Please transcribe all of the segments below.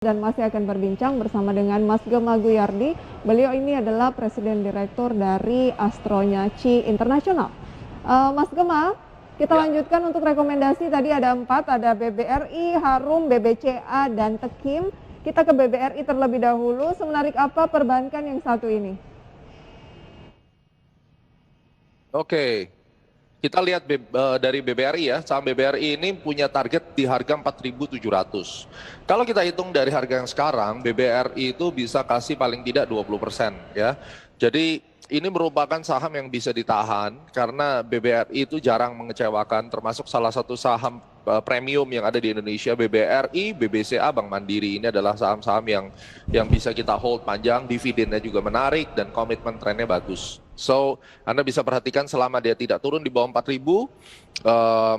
Dan masih akan berbincang bersama dengan Mas Gema Guyardi. Beliau ini adalah Presiden Direktur dari Astronaci Internasional. Mas Gema, kita lanjutkan untuk rekomendasi. Tadi ada 4, ada BBRI, Harum, BBCA, dan Tekim. Kita ke BBRI terlebih dahulu. Semenarik apa perbankan yang satu ini? Oke, kita lihat dari BBRI ya, saham BBRI ini punya target di harga 4.700. Kalau kita hitung dari harga yang sekarang, BBRI itu bisa kasih paling tidak 20% ya. Jadi ini merupakan saham yang bisa ditahan karena BBRI itu jarang mengecewakan, termasuk salah satu saham premium yang ada di Indonesia, BBRI, BBCA, Bank Mandiri. Ini adalah saham-saham yang bisa kita hold panjang, dividennya juga menarik dan komitmen trennya bagus. So, Anda bisa perhatikan selama dia tidak turun di bawah 4.000,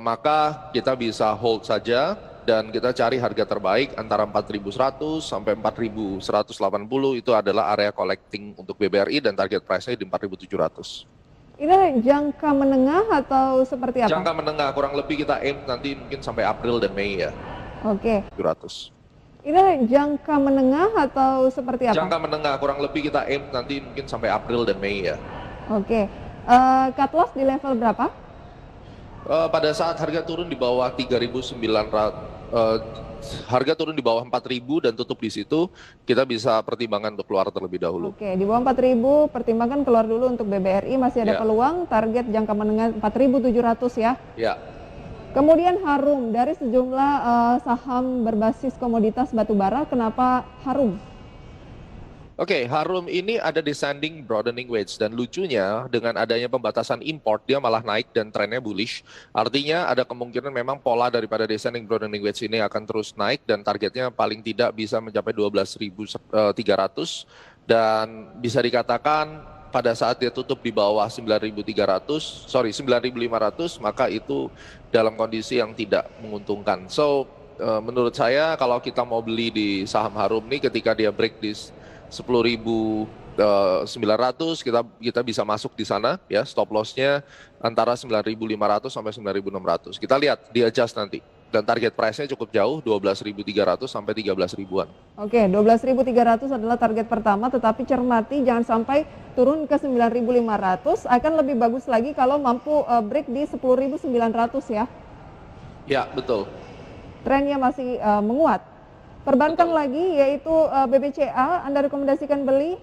maka kita bisa hold saja dan kita cari harga terbaik antara 4.100 sampai 4.180 itu adalah area collecting untuk BBRI dan target price-nya di 4.700. Ini jangka menengah atau seperti apa? Jangka menengah, kurang lebih kita aim nanti mungkin sampai April dan Mei ya. Oke. 700. Ini jangka menengah atau seperti apa? Jangka menengah, kurang lebih kita aim nanti mungkin sampai April dan Mei ya. Oke. Cut loss di level berapa? Pada saat harga turun di bawah 3.900, harga turun di bawah 4.000 dan tutup di situ, kita bisa pertimbangkan untuk keluar terlebih dahulu. Oke, di bawah 4.000 pertimbangkan keluar dulu untuk BBRI, masih ada peluang, target jangka menengah 4.700 ya? Ya. Kemudian Harum, dari sejumlah saham berbasis komoditas batubara, kenapa Harum? Oke, Harum ini ada descending broadening wedge dan lucunya dengan adanya pembatasan import dia malah naik dan trennya bullish. Artinya ada kemungkinan memang pola daripada descending broadening wedge ini akan terus naik dan targetnya paling tidak bisa mencapai 12.300 dan bisa dikatakan pada saat dia tutup di bawah 9.500 maka itu dalam kondisi yang tidak menguntungkan. So, menurut saya kalau kita mau beli di saham Harum ini ketika dia break di 10.900 kita bisa masuk di sana ya, stop loss-nya antara 9.500 sampai 9.600. Kita lihat di adjust nanti dan target price-nya cukup jauh 12.300 sampai 13.000-an. Oke, 12.300 adalah target pertama, tetapi cermati jangan sampai turun ke 9.500, akan lebih bagus lagi kalau mampu break di 10.900 ya. Ya, betul. Trennya masih menguat. Perbankan lagi yaitu BBCA, Anda rekomendasikan beli?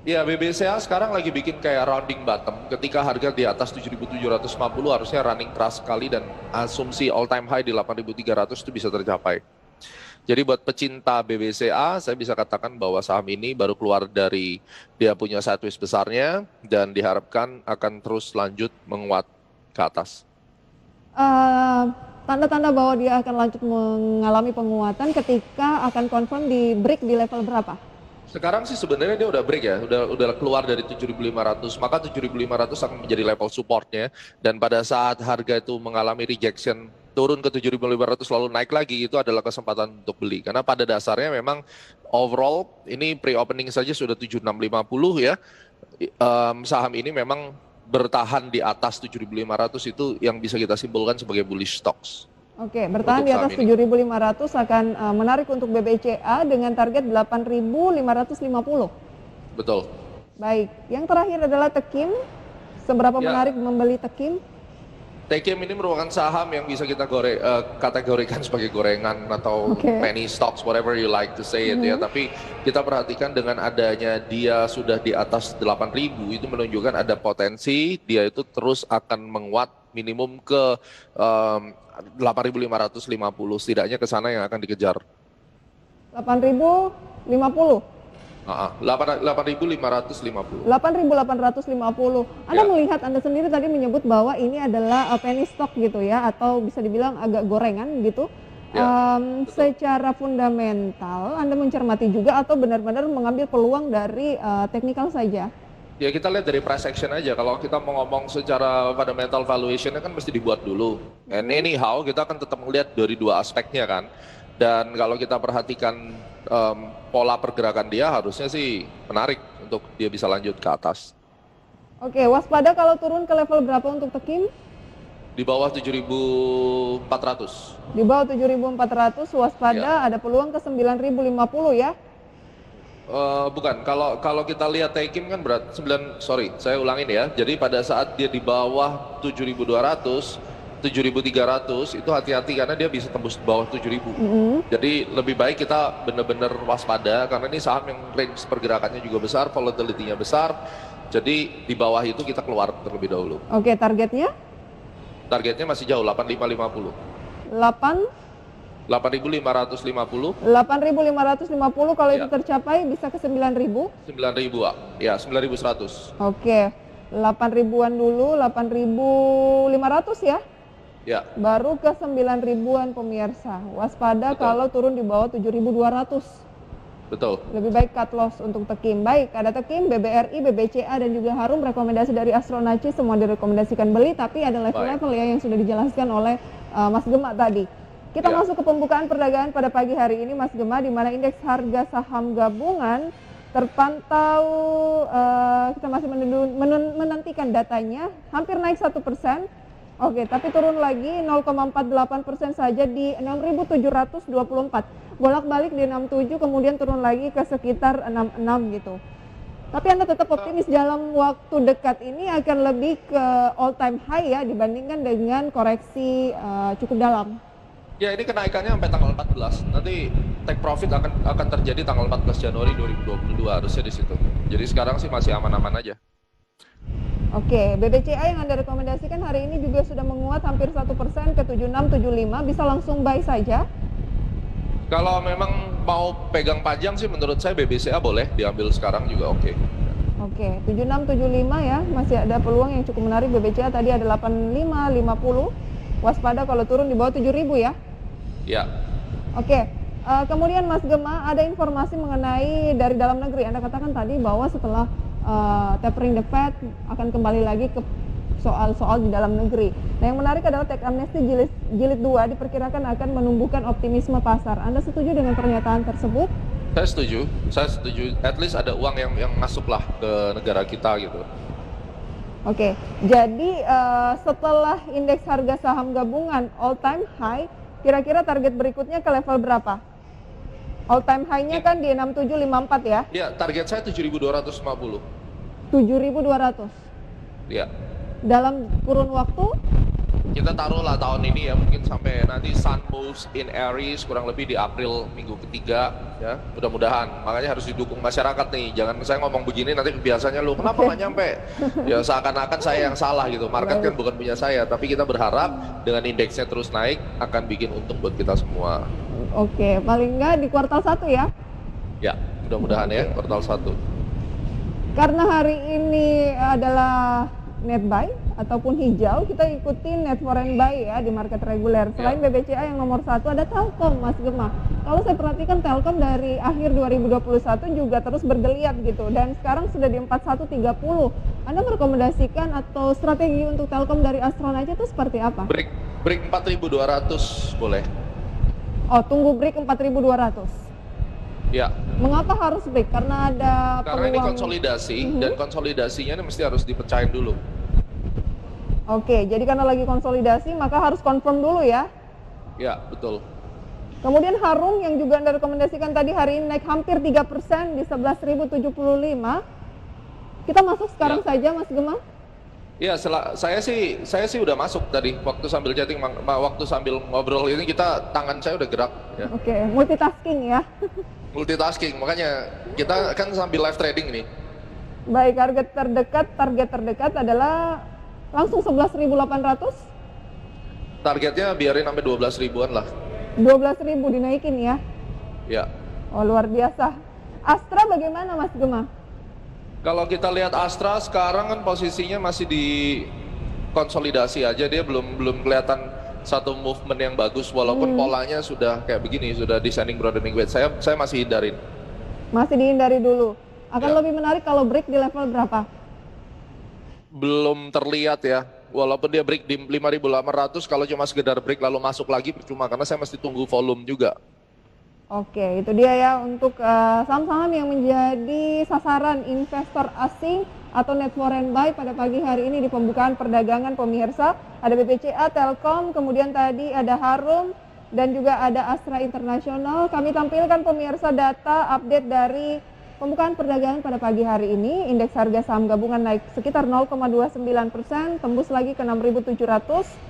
Ya, BBCA sekarang lagi bikin kayak rounding bottom. Ketika harga di atas 7.750 harusnya running trust sekali dan asumsi all time high di 8.300 itu bisa tercapai. Jadi buat pecinta BBCA, saya bisa katakan bahwa saham ini baru keluar dari dia punya sideways besarnya dan diharapkan akan terus lanjut menguat ke atas. Tanda-tanda bahwa dia akan lanjut mengalami penguatan ketika akan confirm di break di level berapa? Sekarang sih sebenarnya dia udah break ya, udah keluar dari 7.500, maka 7.500 akan menjadi level supportnya dan pada saat harga itu mengalami rejection turun ke 7.500 lalu naik lagi, itu adalah kesempatan untuk beli karena pada dasarnya memang overall ini pre-opening saja sudah 7.650 ya. Saham ini memang bertahan di atas 7.500 itu yang bisa kita simpulkan sebagai bullish stocks. Oke, bertahan di atas 7.500 akan menarik untuk BBCA dengan target 8.550. Betul. Baik, yang terakhir adalah Tekim. Seberapa menarik membeli Tekim? Tekim ini merupakan saham yang bisa kita kategorikan sebagai gorengan atau penny stocks, whatever you like to say it ya. Tapi kita perhatikan dengan adanya dia sudah di atas 8.000 itu menunjukkan ada potensi dia itu terus akan menguat minimum ke 8.550, setidaknya ke sana yang akan dikejar. 8.050? 8.550. 8.850. Anda melihat, Anda sendiri tadi menyebut bahwa ini adalah penny stock gitu ya, atau bisa dibilang agak gorengan gitu. Secara fundamental, Anda mencermati juga atau benar-benar mengambil peluang dari teknikal saja? Ya kita lihat dari price action aja. Kalau kita mau ngomong secara fundamental valuation-nya kan mesti dibuat dulu. And anyhow kita akan tetap melihat dari dua aspeknya kan. Dan kalau kita perhatikan pola pergerakan dia harusnya sih menarik untuk dia bisa lanjut ke atas. Oke, waspada kalau turun ke level berapa untuk Tekim? Di bawah 7.400. Di bawah 7.400 waspada, Ya. ada peluang ke 9.050 ya. Bukan, kalau kita lihat Taikim kan berat 9, sorry, saya ulangin ya. Jadi pada saat dia di bawah 7.200, 7.300 itu hati-hati karena dia bisa tembus di bawah 7.000. Jadi lebih baik kita benar-benar waspada karena ini saham yang range pergerakannya juga besar, volatility-nya besar. Jadi di bawah itu kita keluar terlebih dahulu. Oke, targetnya Targetnya masih jauh 8.550. 8.550. 8.550 kalau itu Ya. tercapai bisa ke 9.000. 9.000, ya 9.100. Oke, 8.000-an dulu, 8.500 ya. Ya, Baru ke 9.000-an pemirsa. Waspada Betul. kalau turun di bawah 7.200. betul. Lebih baik cut loss untuk Tekim. Baik, ada Tekim, BBRI, BBCA dan juga Harum. Rekomendasi dari Astronaci semua direkomendasikan beli, tapi ada level-level ya yang sudah dijelaskan oleh Mas Gema tadi. Kita Ya. masuk ke pembukaan perdagangan pada pagi hari ini, Mas Gema, di mana indeks harga saham gabungan terpantau, kita masih menantikan datanya, hampir naik 1%. Oke, tapi turun lagi 0,48% saja di 6.724. Bolak-balik di 67, kemudian turun lagi ke sekitar 66 gitu. Tapi Anda tetap optimis dalam waktu dekat ini akan lebih ke all time high ya dibandingkan dengan koreksi cukup dalam. Ya, ini kenaikannya sampai tanggal 14. Nanti take profit akan terjadi tanggal 14 Januari 2022 harusnya di situ. Jadi sekarang sih masih aman-aman aja. Oke, BBCA yang Anda rekomendasikan hari ini juga sudah menguat hampir 1% ke 7675, bisa langsung buy saja. Kalau memang mau pegang panjang sih menurut saya BBCA boleh diambil sekarang juga oke. Oke, 7675 ya, masih ada peluang yang cukup menarik. BBCA tadi ada 8550. Waspada kalau turun di bawah 7.000 ya. Ya. Oke, kemudian Mas Gema, ada informasi mengenai dari dalam negeri. Anda katakan tadi bahwa setelah tapering the Fed akan kembali lagi ke soal-soal di dalam negeri. Nah, yang menarik adalah tax amnesty jilid 2 diperkirakan akan menumbuhkan optimisme pasar. Anda setuju dengan pernyataan tersebut? Saya setuju. At least ada uang yang masuk lah ke negara kita gitu. Oke, jadi setelah indeks harga saham gabungan all time high, kira-kira target berikutnya ke level berapa? All time high-nya kan di 6754 ya? Ya, target saya 7.250. 7.200. Ya. Dalam kurun waktu? Kita taruhlah tahun ini ya, mungkin sampai nanti Sun moves in Aries kurang lebih di April minggu ketiga ya, mudah-mudahan. Makanya harus didukung masyarakat nih, jangan saya ngomong begini nanti biasanya lu kenapa nggak nyampe, ya seakan-akan saya yang salah gitu. Market kan bukan punya saya, tapi kita berharap dengan indeksnya terus naik akan bikin untung buat kita semua. Oke, paling nggak di kuartal 1 ya? Ya, mudah-mudahan ya kuartal 1. Karena hari ini adalah net buy ataupun hijau, kita ikuti net foreign buy ya di market reguler. Selain BBCA yang nomor 1 ada Telkom, Mas Gema. Kalau saya perhatikan Telkom dari akhir 2021 juga terus bergeliat gitu, dan sekarang sudah di 4130. Anda merekomendasikan atau strategi untuk Telkom dari Astronaci itu seperti apa? Break 4.200 boleh. Oh, tunggu break 4.200. Ya. Mengapa harus break? Karena ada Karena ini peluang konsolidasi dan konsolidasinya ini mesti harus dipecahin dulu. Oke, jadi karena lagi konsolidasi maka harus confirm dulu ya. Ya, betul. Kemudian Harum yang juga Anda rekomendasikan tadi hari ini naik hampir 3% di 11.075. Kita masuk sekarang saja Mas Gema. Ya, saya sih udah masuk tadi waktu sambil chatting, waktu sambil ngobrol ini tangan saya udah gerak ya. Oke, multitasking ya. Multitasking, makanya kita kan sambil live trading ini. Baik, target terdekat adalah langsung 11.800. Targetnya biarin sampai 12 ribuan lah. 12.000 dinaikin ya. Ya. Oh, luar biasa. Astra bagaimana Mas Gema? Kalau kita lihat Astra sekarang kan posisinya masih di konsolidasi aja, dia belum kelihatan satu movement yang bagus walaupun polanya sudah kayak begini, sudah descending broadening wedge. Saya masih hindarin. Masih dihindari dulu. Akan lebih menarik kalau break di level berapa? Belum terlihat ya. Walaupun dia break di 5.800, kalau cuma sekedar break lalu masuk lagi percuma karena saya mesti tunggu volume juga. Oke, itu dia ya untuk saham-saham yang menjadi sasaran investor asing atau net foreign buy pada pagi hari ini di pembukaan perdagangan pemirsa. Ada BBCA, Telkom, kemudian tadi ada Harum, dan juga ada Astra Internasional. Kami tampilkan pemirsa data update dari pembukaan perdagangan pada pagi hari ini. Indeks harga saham gabungan naik sekitar 0,29%, tembus lagi ke 6.700.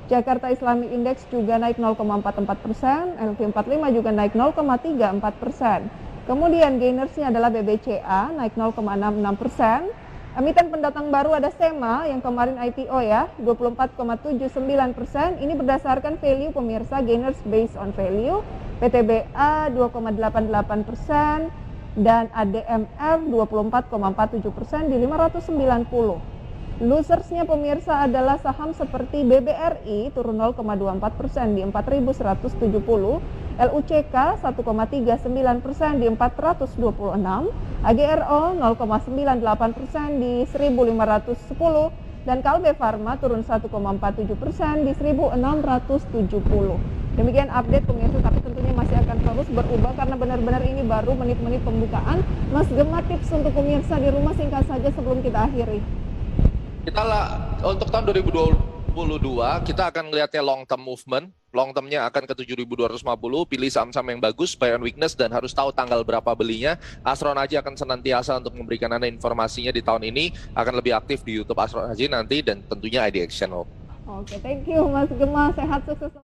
Jakarta Islamic Index juga naik 0,44%, LQ45 juga naik 0,34%. Kemudian gainersnya adalah BBCA naik 0,66%. Emiten pendatang baru ada SEMA yang kemarin IPO ya, 24,79%. Ini berdasarkan value pemirsa, gainers based on value. PTBA 2,88% dan ADMR 24,47% di 590. Losersnya pemirsa adalah saham seperti BBRI turun 0,24% di 4.170, LUCK 1,39% di 426, AGRO 0,98% di 1.510, dan Kalbe Farma turun 1,47% di 1.670. Demikian update pemirsa, tapi tentunya masih akan terus berubah karena benar-benar ini baru menit-menit pembukaan. Mas Gemma, tips untuk pemirsa di rumah singkat saja sebelum kita akhiri. Untuk tahun 2022 kita akan melihatnya long term movement. Long termnya akan ke 7.250. Pilih saham-saham yang bagus, buy on weakness, dan harus tahu tanggal berapa belinya. Astro Naji akan senantiasa untuk memberikan Anda informasinya di tahun ini. Akan lebih aktif di YouTube Astro Naji nanti, dan tentunya ID Action. Oke, thank you Mas Gemma, sehat sukses.